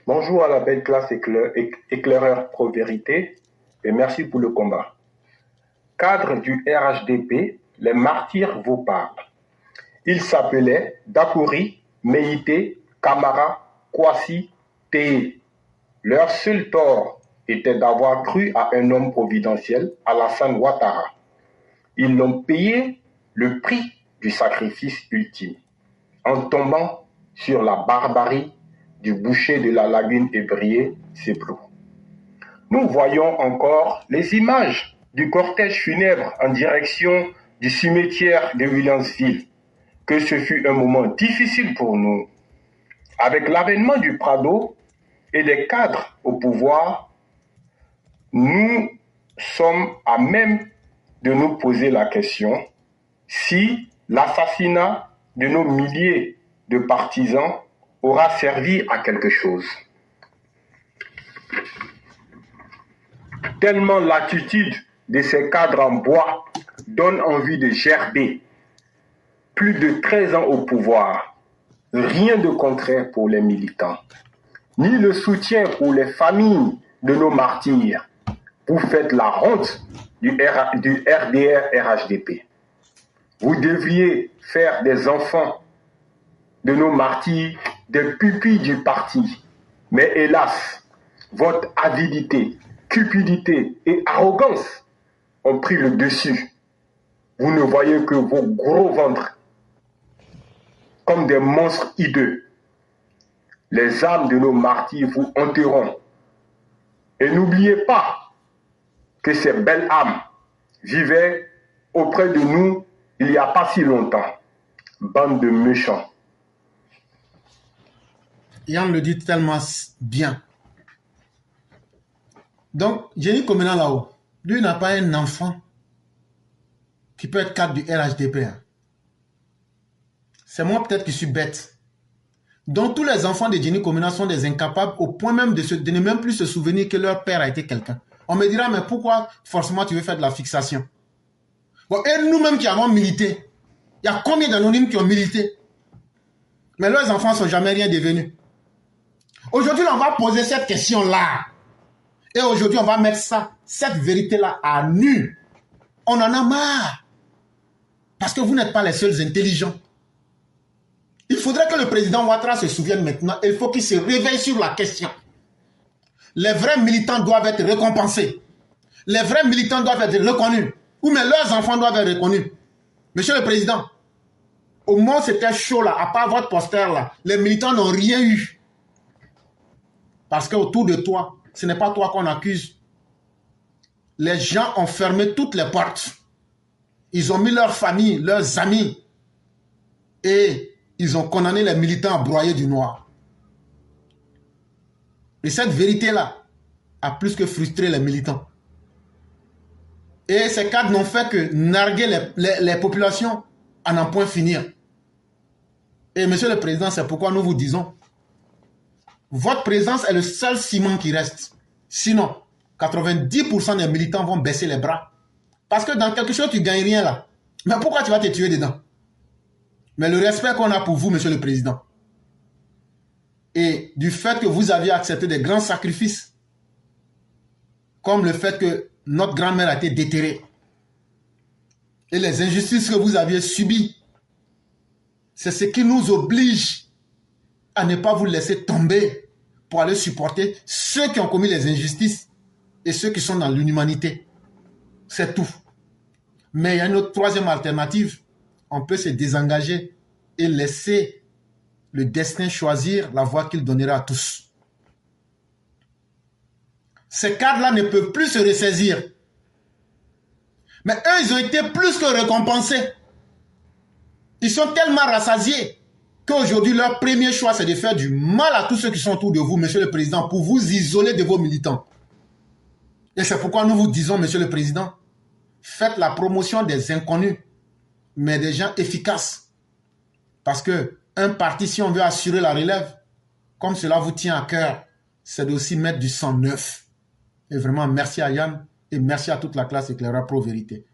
Bonjour à la belle classe éclaireur pro-vérité et merci pour le combat. Cadre du RHDP, les martyrs vous parlent. Ils s'appelaient Dakori, Meïté, Kamara, Kwasi, Té. Leur seul tort était d'avoir cru à un homme providentiel, Alassane Ouattara. Ils l'ont payé le prix du sacrifice ultime, en tombant sur la barbarie du boucher de la lagune ébriée, Seplou. Nous voyons encore les images du cortège funèbre en direction du cimetière de Williamsville, que ce fut un moment difficile pour nous. Avec l'avènement du Prado et des cadres au pouvoir, nous sommes à même de nous poser la question si l'assassinat de nos milliers de partisans aura servi à quelque chose. Tellement l'attitude de ces cadres en bois donne envie de gerber. Plus de 13 ans au pouvoir, rien de concret pour les militants, ni le soutien pour les familles de nos martyrs. Vous faites la honte du RDR-RHDP. Vous devriez faire des enfants de nos martyrs des pupilles du parti. Mais hélas, votre avidité, cupidité et arrogance ont pris le dessus. Vous ne voyez que vos gros ventres comme des monstres hideux. Les âmes de nos martyrs vous hanteront. Et n'oubliez pas que ces belles âmes vivaient auprès de nous il n'y a pas si longtemps. Bande de méchants. Yann le dit tellement bien. Donc, Jenny Komena là-haut, lui n'a pas un enfant qui peut être cadre du RHDP. C'est moi peut-être qui suis bête. Donc, tous les enfants de Jenny Komena sont des incapables au point même de ne même plus se souvenir que leur père a été quelqu'un. On me dira, mais pourquoi forcément tu veux faire de la fixation? Bon, et nous-mêmes qui avons milité, il y a combien d'anonymes qui ont milité? Mais leurs enfants ne sont jamais rien devenus. Aujourd'hui, on va poser cette question-là. Et aujourd'hui, on va mettre ça, cette vérité-là à nu. On en a marre. Parce que vous n'êtes pas les seuls intelligents. Il faudrait que le président Ouattara se souvienne maintenant. Il faut qu'il se réveille sur la question. Les vrais militants doivent être récompensés. Les vrais militants doivent être reconnus. Ou mais leurs enfants doivent être reconnus. Monsieur le Président, au moment où c'était chaud là, à part votre poster là, les militants n'ont rien eu. Parce qu'autour de toi, ce n'est pas toi qu'on accuse. Les gens ont fermé toutes les portes. Ils ont mis leurs familles, leurs amis. Et ils ont condamné les militants à broyer du noir. Et cette vérité-là a plus que frustré les militants. Et ces cadres n'ont fait que narguer les populations à n'en point finir. Et Monsieur le Président, c'est pourquoi nous vous disons, votre présence est le seul ciment qui reste. Sinon, 90% des militants vont baisser les bras. Parce que dans quelque chose, tu ne gagnes rien là. Mais pourquoi tu vas te tuer dedans? Mais le respect qu'on a pour vous, Monsieur le Président, et du fait que vous aviez accepté des grands sacrifices, comme le fait que notre grand-mère a été déterrée, et les injustices que vous aviez subies, c'est ce qui nous oblige à ne pas vous laisser tomber pour aller supporter ceux qui ont commis les injustices et ceux qui sont dans l'inhumanité. C'est tout. Mais il y a une autre troisième alternative. On peut se désengager et laisser le destin choisir la voie qu'il donnera à tous. Ces cadres-là ne peuvent plus se ressaisir. Mais eux, ils ont été plus que récompensés. Ils sont tellement rassasiés qu'aujourd'hui, leur premier choix, c'est de faire du mal à tous ceux qui sont autour de vous, Monsieur le Président, pour vous isoler de vos militants. Et c'est pourquoi nous vous disons, Monsieur le Président, faites la promotion des inconnus, mais des gens efficaces. Parce qu'un parti, si on veut assurer la relève, comme cela vous tient à cœur, c'est d'aussi mettre du sang neuf. Et vraiment, merci à Yann et merci à toute la classe éclaireur pro-vérité.